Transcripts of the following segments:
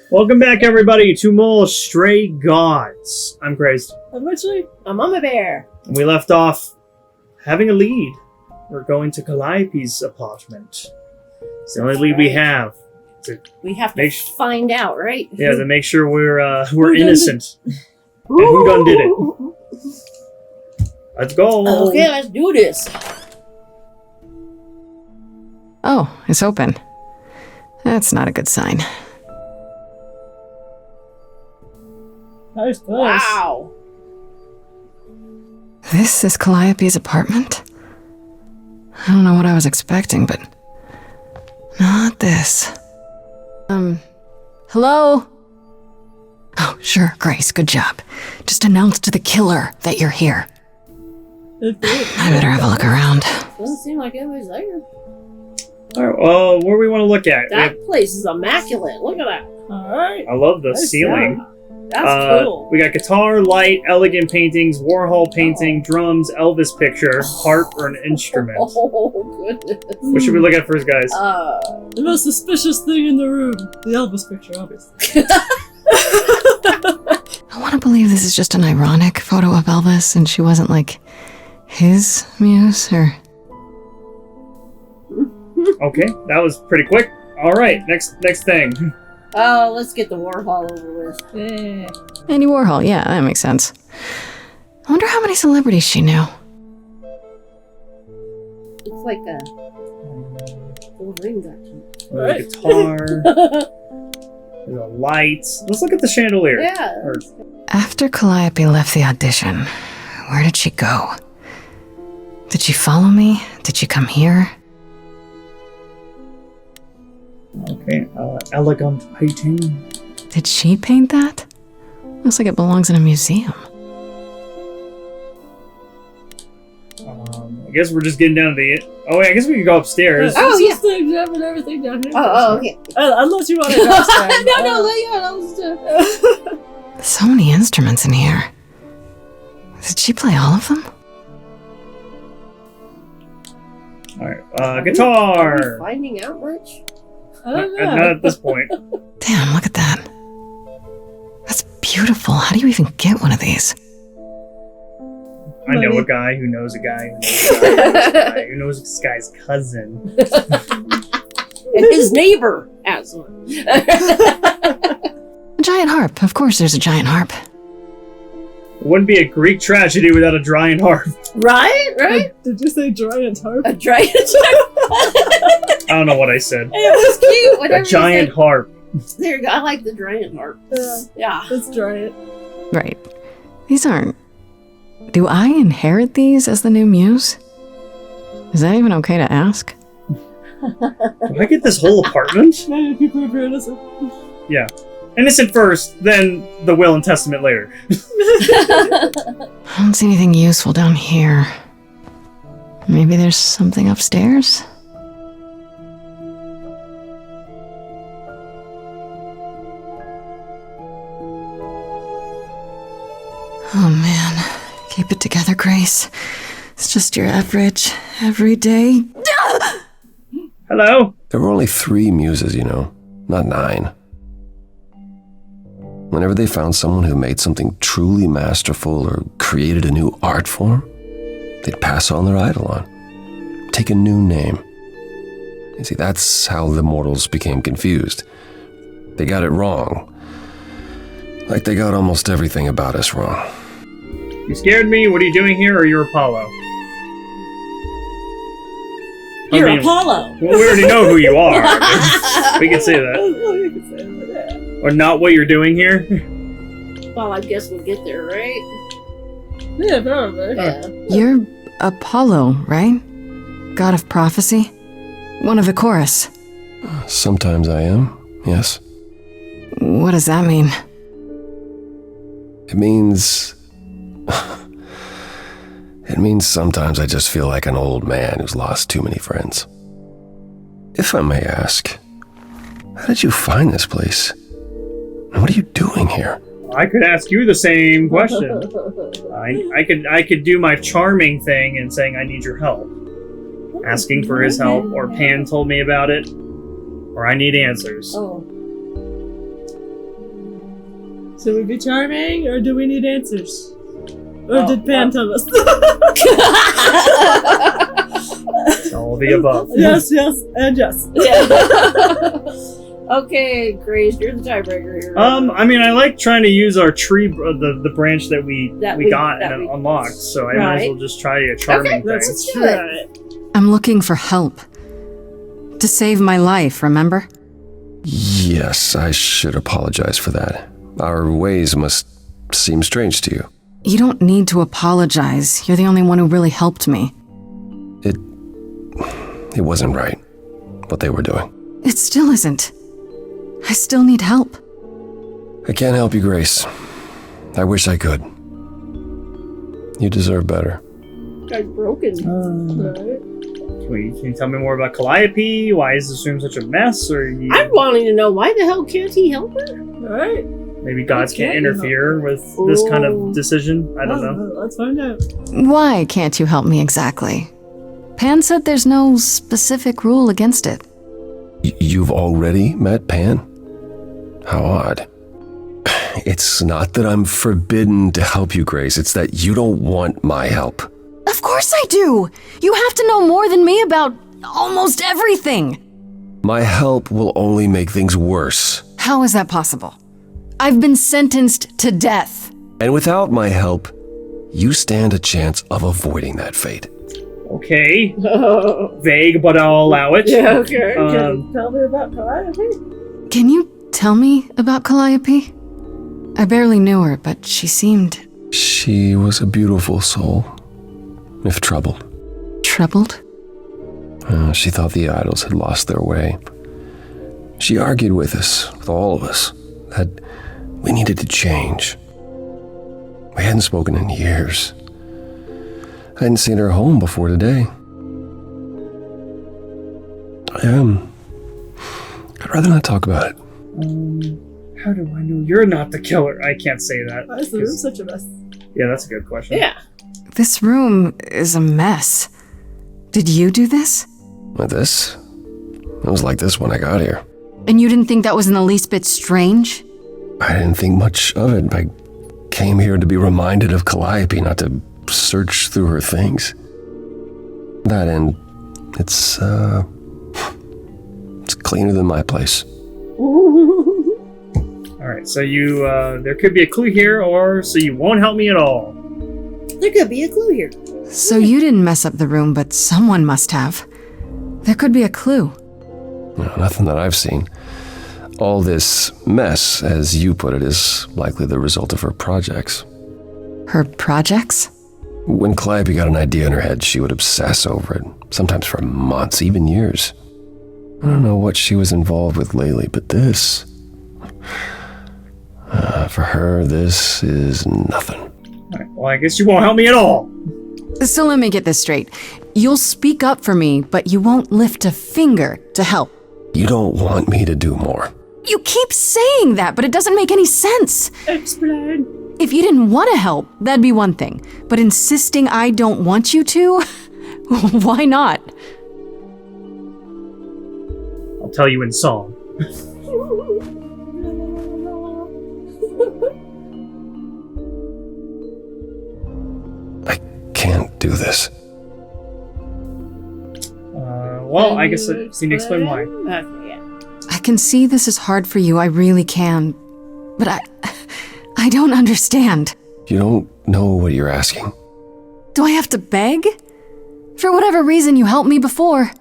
Welcome back, everybody, to more Stray Gods. I'm Crazed. I'm Mama Bear. We left off having a lead. We're going to Calliope's apartment. It's the only lead we have. We have to find out, right? Yeah, to make sure we're innocent. And who done did it? Let's go. Okay, let's do this. Oh, it's open. That's not a good sign. Nice place. Wow. This is Calliope's apartment? I don't know what I was expecting, but not this. Hello? Oh, sure, Grace, good job. Just announce to the killer that you're here. I better have a look around. Doesn't seem like anybody's there. Alright, well, where do we want to look at? That place is immaculate. Look at that. Alright. I love the Nice ceiling. job. That's cool. We got guitar, light, elegant paintings, Warhol painting, drums, Elvis picture, harp, or an instrument. Oh, goodness. What should we look at first, guys? The most suspicious thing in the room. The Elvis picture, obviously. I want to believe this is just an ironic photo of Elvis and she wasn't like his muse or... Okay, that was pretty quick. Alright, next thing. Oh, let's get the Warhol over with. Yeah. Andy Warhol, yeah, that makes sense. I wonder how many celebrities she knew. It's like a little ring action. There's a guitar. There's a light. Let's look at the chandelier. Yeah. After Calliope left the audition, where did she go? Did she follow me? Did she come here? Okay, elegant painting. Did she paint that? Looks like it belongs in a museum. I guess we're just getting down to the... Oh, wait, I guess we can go upstairs. Oh, yeah. Just examine everything down here. Oh, okay. Unless you want to go upstairs. No, So many instruments in here. Did she play all of them? Alright, guitar! Are we finding out much? I don't know. Not at this point. Damn, look at that. That's beautiful. How do you even get one of these? I know a guy who knows a guy who knows a guy who knows a guy who knows this guy's cousin. And his neighbor has one. A giant harp. Of course there's a giant harp. It wouldn't be a Greek tragedy without a giant harp. Right? Did you say giant harp? A giant harp. I don't know what I said. It was cute. Whatever A giant harp. There you go. I like the giant harp. Yeah. Let's try it. Right. These aren't... Do I inherit these as the new muse? Is that even okay to ask? Do I get this whole apartment? Maybe people are innocent. Yeah. Innocent first, then the will and testament later. I don't see anything useful down here. Maybe there's something upstairs? Oh man. Keep it together, Grace. It's just your average, everyday... Hello? There were only 3 muses, not 9. Whenever they found someone who made something truly masterful or created a new art form, they'd pass on their eidolon, take a new name. You see, that's how the mortals became confused. They got it wrong. Like they got almost everything about us wrong. You scared me? What are you doing here? Or you're Apollo? You're Apollo. Well, we already know who you are. We can say that. Or not what you're doing here? Well, I guess we'll get there, right? Yeah, probably. Yeah. You're Apollo, right? God of prophecy? One of the chorus. Sometimes I am, yes. What does that mean? It means... It means sometimes I just feel like an old man who's lost too many friends. If I may ask, how did you find this place? And what are you doing here? I could ask you the same question. I could do my charming thing and saying I need your help. Asking for his help, or Pan told me about it, or I need answers. Oh. Should we be charming, or do we need answers? Or did Pan tell us? All of the above. Yes, and yes. Yeah. Okay, Grace, you're the tiebreaker here. I mean, I like trying to use our tree, the branch that we got and unlocked. So I might as well just try a charming thing. Let's try it. I'm looking for help. To save my life, remember? Yes, I should apologize for that. Our ways must seem strange to you. You don't need to apologize. You're the only one who really helped me. It wasn't right, what they were doing. It still isn't. I still need help. I can't help you, Grace. I wish I could. You deserve better. Guy's broken. Right. Can you tell me more about Calliope? Why is this room such a mess? Or I'm wanting to know why the hell can't he help her? Right. maybe gods can't interfere with this kind of decision? I don't know. Let's find out. Why can't you help me exactly? Pan said there's no specific rule against it. You've already met Pan? How odd. It's not that I'm forbidden to help you, Grace. It's that you don't want my help. Of course I do! You have to know more than me about almost everything! My help will only make things worse. How is that possible? I've been sentenced to death. And without my help, you stand a chance of avoiding that fate. Okay. Vague, but I'll allow it. Yeah, okay. Can you tell me about Calliope? Can you tell me about Calliope? I barely knew her, but she seemed... She was a beautiful soul, if troubled. Troubled? She thought the idols had lost their way. She argued with us, with all of us, that we needed to change. We hadn't spoken in years. I hadn't seen her home before today. I'd rather not talk about it. How do I know you're not the killer? I can't say that. Why is the room such a mess? Yeah, that's a good question. Yeah. This room is a mess. Did you do this? With this? It was like this when I got here. And you didn't think that was in the least bit strange? I didn't think much of it. I came here to be reminded of Calliope, not to search through her things. That and it's cleaner than my place. Alright, so you, there could be a clue here, or so you won't help me at all. There could be a clue here. So you didn't mess up the room, but someone must have. There could be a clue. No, nothing that I've seen. All this mess, as you put it, is likely the result of her projects. Her projects? When Calliope got an idea in her head, she would obsess over it, sometimes for months, even years. I don't know what she was involved with lately, but this... for her, this is nothing. Alright, well, I guess you won't help me at all. So let me get this straight. You'll speak up for me, but you won't lift a finger to help. You don't want me to do more. You keep saying that, but it doesn't make any sense. Explain. If you didn't want to help, that'd be one thing. But insisting I don't want you to? Why not? I'll tell you in song. I can't do this. Well, I guess can you explain why? Okay, yeah. I can see this is hard for you, I really can. But I don't understand. You don't know what you're asking. Do I have to beg? For whatever reason you helped me before.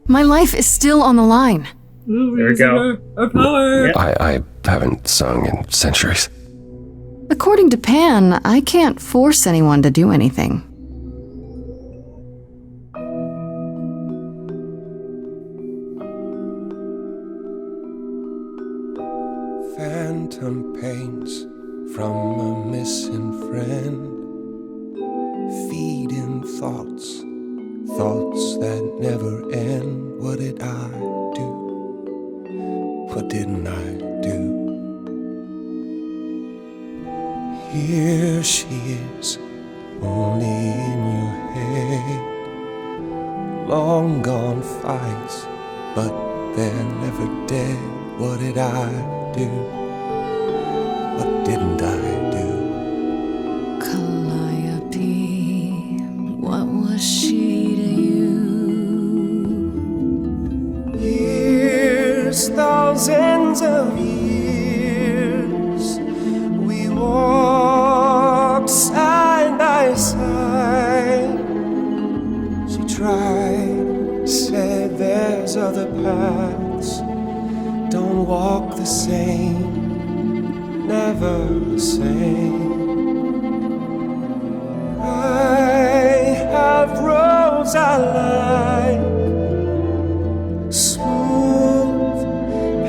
My life is still on the line. Ooh, There we go. Our power. Yeah. I haven't sung in centuries. According to Pan, I can't force anyone to do anything. Phantom pains from a missing friend, feeding thoughts that never end. What did I do? What didn't I do? Here she is, only in your head. Long gone fights, but they're never dead. What did I do? what didn't I do? Calliope, what was she to you? Years, thousands of years, we walked side by side. She tried, said there's other paths. Don't walk the same, never the same. I have roads I like, smooth,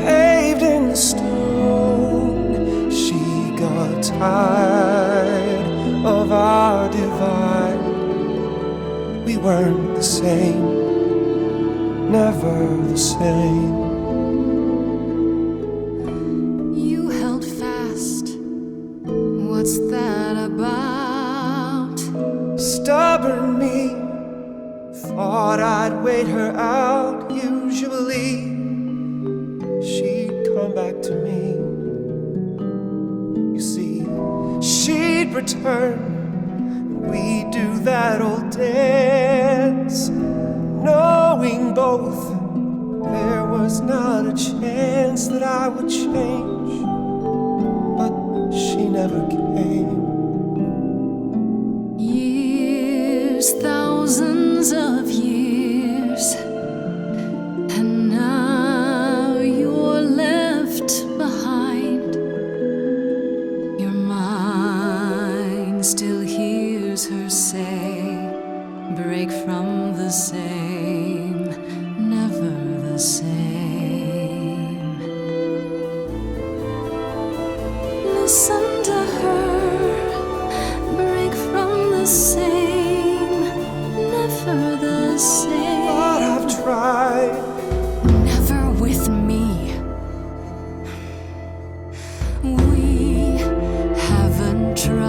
paved in stone. She got tired of our divide. We weren't the same, never the same. You held fast. What's that about? Stubborn me, thought I'd wait her out. Usually, she'd come back to me. You see, she'd return. We'd do that old dance, knowing both there was not a chance that I would change. But she never came. Years, thousands of years, and now you're left behind. Your mind still hears her say, break from the same, never the same. Listen to her, break from the same, never the same. But I've tried. Never with me. We haven't tried.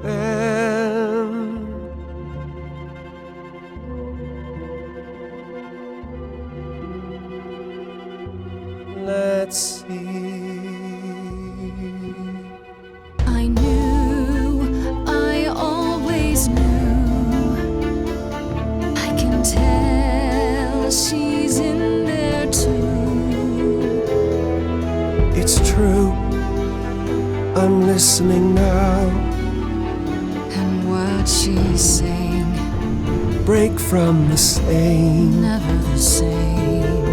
Then let's see. I knew, I always knew. I can tell she's in there too. It's true, I'm listening now. And what she's saying, Break from the same. never the same.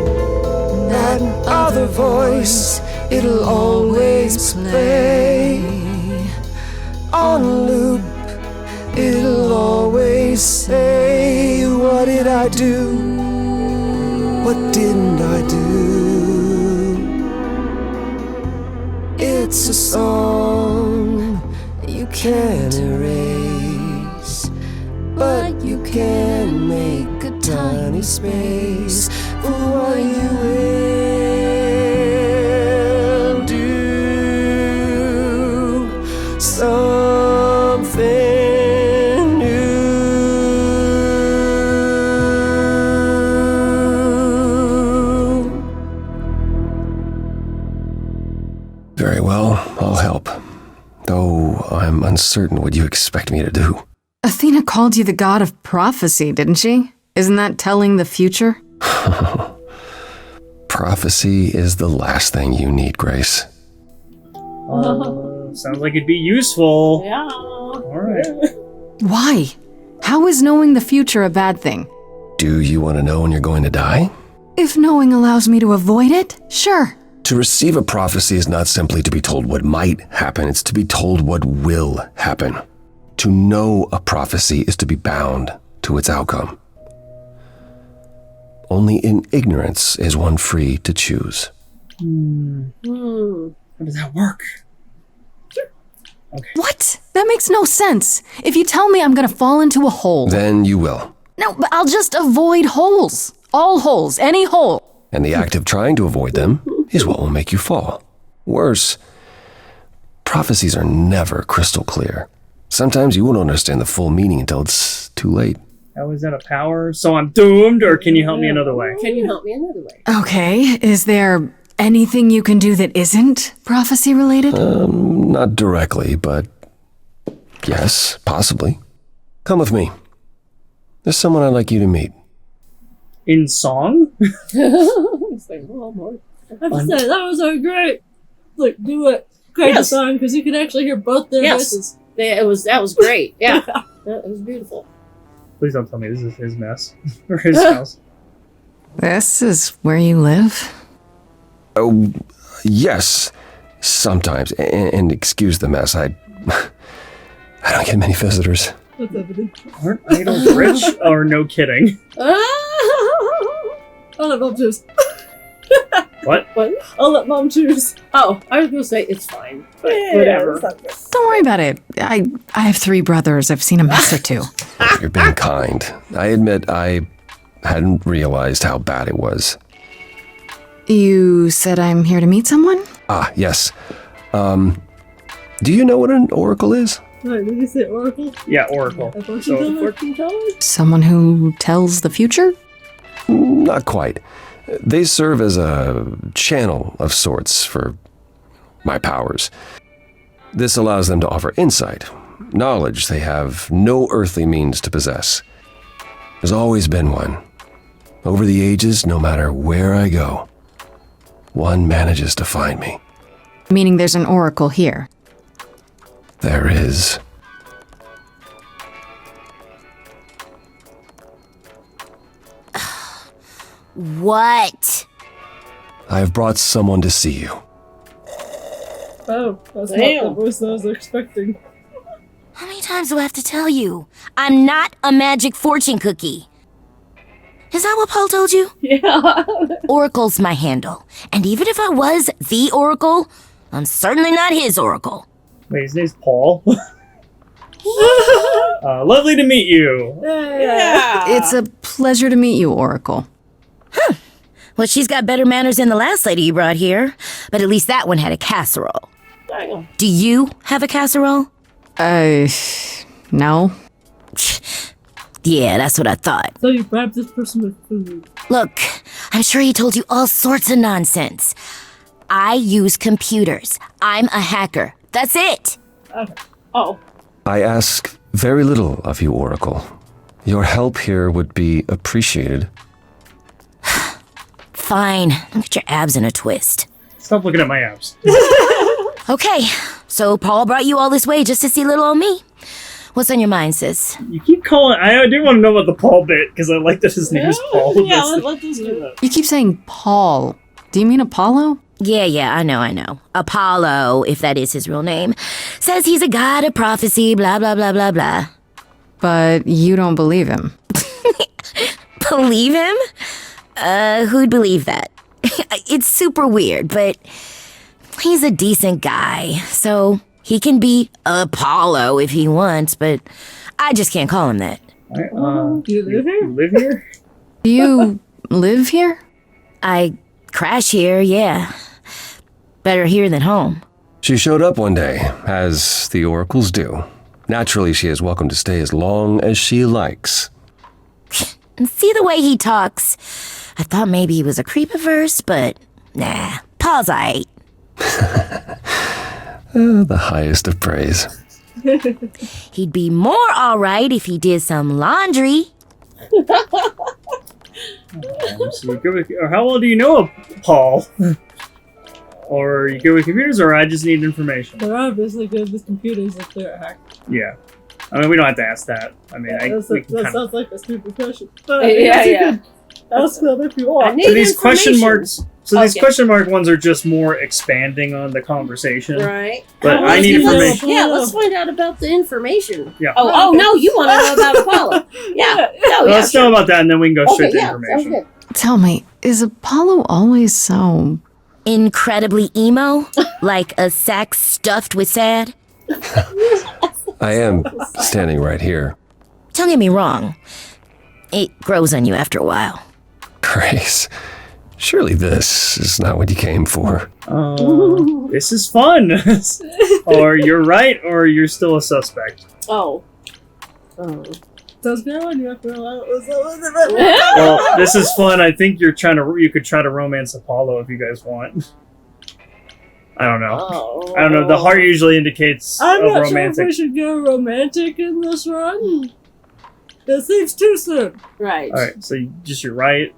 That other voice, it'll always play. On loop, it'll always say, what did I do? What didn't I do? It's a song you can't erase, but you can make a tiny space for what you will do. Something new. Very well, I'll help. Though I'm uncertain what you expect me to do. Athena called you the god of prophecy, didn't she? Isn't that telling the future? Prophecy is the last thing you need, Grace. Sounds like it'd be useful. Yeah. All right. Why? How is knowing the future a bad thing? Do you want to know when you're going to die? If knowing allows me to avoid it, sure. To receive a prophecy is not simply to be told what might happen, it's to be told what will happen. To know a prophecy is to be bound to its outcome. Only in ignorance is one free to choose. How does that work? What? That makes no sense. If you tell me I'm gonna fall into a hole. Then you will. No, but I'll just avoid holes. All holes, any hole. And the act of trying to avoid them is what will make you fall. Worse, prophecies are never crystal clear. Sometimes you won't understand the full meaning until it's too late. How is that a power? So I'm doomed, or can you help me another way? Can you help me another way? Okay, is there Anything you can do that isn't prophecy related? Not directly, but yes, possibly. Come with me. There's someone I'd like you to meet. In song? It's like, oh, more. I have to say, that was so great. Look, do it. Great Yes. song, because you could actually hear both their voices. That was great. Yeah. It was beautiful. Please don't tell me this is his mess. Or his house. This is where you live? Oh, yes, sometimes. And excuse the mess, I don't get many visitors. That's evident. Aren't idols rich? Or no kidding. I'll let Mom choose. What? I'll let Mom choose. Oh, I was gonna say it's fine, but Yeah, whatever. that's not good. Don't worry about it. I have 3 brothers. I've seen a mess or two. You're being kind. I admit I hadn't realized how bad it was. You said I'm here to meet someone? Ah, yes. Do you know what an oracle is? Wait, did you say Oracle? Yeah, Oracle. A fortune So, teller? Fortune teller? Someone who tells the future? Not quite. They serve as a channel of sorts for my powers. This allows them to offer insight, knowledge they have no earthly means to possess. There's always been one. Over the ages, no matter where I go, one manages to find me. Meaning there's an oracle here. There is. What? I have brought someone to see you. Oh, that's Damn. not the voice that I was expecting. How many times do I have to tell you? I'm not a magic fortune cookie. Is that what Paul told you? Yeah. Oracle's my handle. And even if I was the Oracle, I'm certainly not his Oracle. wait, his name's Paul. Lovely to meet you. Yeah. It's a pleasure to meet you, Oracle. Well, she's got better manners than the last lady you brought here. But at least that one had a casserole. Dang. Do you have a casserole? No. Yeah, that's what I thought. So you grabbed this person with food. Look, I'm sure he told you all sorts of nonsense. I use computers. I'm a hacker. That's it. Okay. Oh. I ask very little of you, Oracle. Your help here would be appreciated. Fine. Don't get your abs in a twist. Stop looking at my abs. Okay, so Paul brought you all this way just to see little old me. What's on your mind, sis? You keep calling. I do want to know about the Paul bit because I like that his name is Paul. Yeah, That's the- let this do that. You keep saying Paul. Do you mean Apollo? Yeah, I know. Apollo, if that is his real name, says he's a god of prophecy, blah, blah, blah, blah, blah. But you don't believe him. Believe him? Who'd believe that? It's super weird, but he's a decent guy, so he can be Apollo if he wants, but I just can't call him that. Alright, You live here? you live here? Do you live here? I crash here, yeah. Better here than home. She showed up one day, as the oracles do. Naturally, she is welcome to stay as long as she likes. And see the way he talks. I thought maybe he was a creep-averse, but nah, Paul's aight. The highest of praise. He'd be more alright if he did some laundry. So you good with, or how well do you know of Paul? Or are you good with computers, or I just need information? They're obviously good with computers if they're a hack. Yeah. I mean, we don't have to ask that. I mean, That sounds like a stupid question. But Yeah, I guess you yeah. could ask them if you I want. need So these question information. marks. So these Okay. question mark ones are just more expanding on the conversation. Right. But Well, I need let's- information. Yeah, let's find out about the information. Yeah. Oh, no, you want to know about Apollo. Yeah. No, Well, yeah, let's sure. know about that, and then we can go straight Okay, to yeah, sounds information. good. Tell me, is Apollo always so... Incredibly emo, like a sack stuffed with sad. I am standing right here. Don't get me wrong, it grows on you after a while. Grace, surely this is not what you came for. This is fun. Or you're right, or you're still a suspect. Oh. Does go and you have to Well, this is fun. I think you could try to romance Apollo if you guys want. I don't know. Oh. I don't know. The heart usually indicates I'm a not sure if romantic. we should go romantic in this run. That seems too soon. Right. All right, so you're right.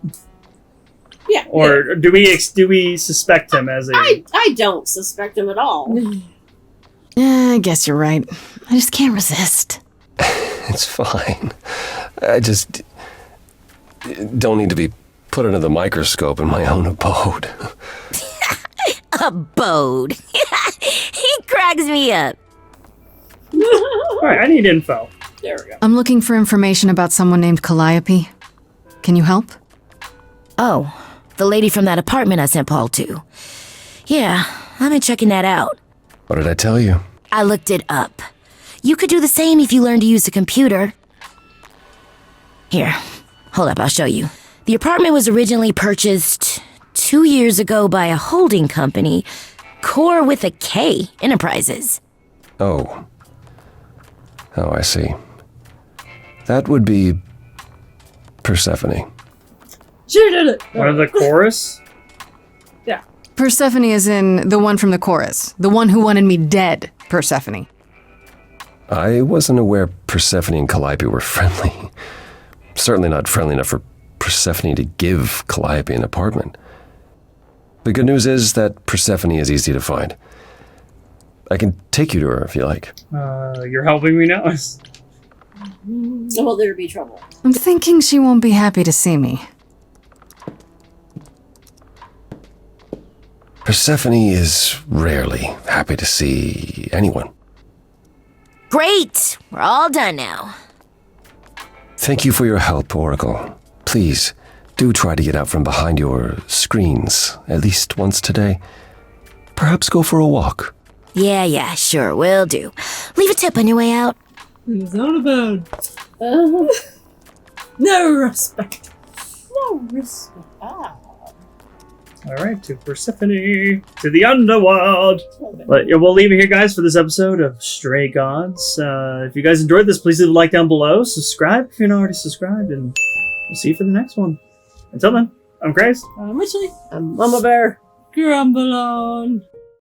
Yeah. Or do we suspect him as a? I don't suspect him at all. I guess you're right. I just can't resist. It's fine. I just don't need to be put under the microscope in my own abode. Abode. He cracks me up. All right, I need info. There we go. I'm looking for information about someone named Calliope. Can you help? Oh, the lady from that apartment I sent Paul to. Yeah, I've been checking that out. What did I tell you? I looked it up. You could do the same if you learned to use a computer. Here, hold up, I'll show you. The apartment was originally purchased 2 years ago by a holding company, Core with a K Enterprises. Oh, I see. That would be Persephone. She did it. One of the chorus. Persephone is in the one from the chorus. The one who wanted me dead, Persephone. I wasn't aware Persephone and Calliope were friendly. Certainly not friendly enough for Persephone to give Calliope an apartment. The good news is that Persephone is easy to find. I can take you to her if you like. You're helping me now. Will there be trouble? I'm thinking she won't be happy to see me. Persephone is rarely happy to see anyone. Great! We're all done now. Thank you for your help, Oracle. Please, do try to get out from behind your screens at least once today. Perhaps go for a walk. Yeah, sure, will do. Leave a tip on your way out. It's all about no respect. No respect. All right, to Persephone, to the underworld. But we'll leave it here, guys, for this episode of Stray Gods. If you guys enjoyed this, please leave a like down below. Subscribe if you're not already subscribed, and we'll see you for the next one. Until then, I'm Grace. I'm Richie. I'm Mama Bear. Grumble on.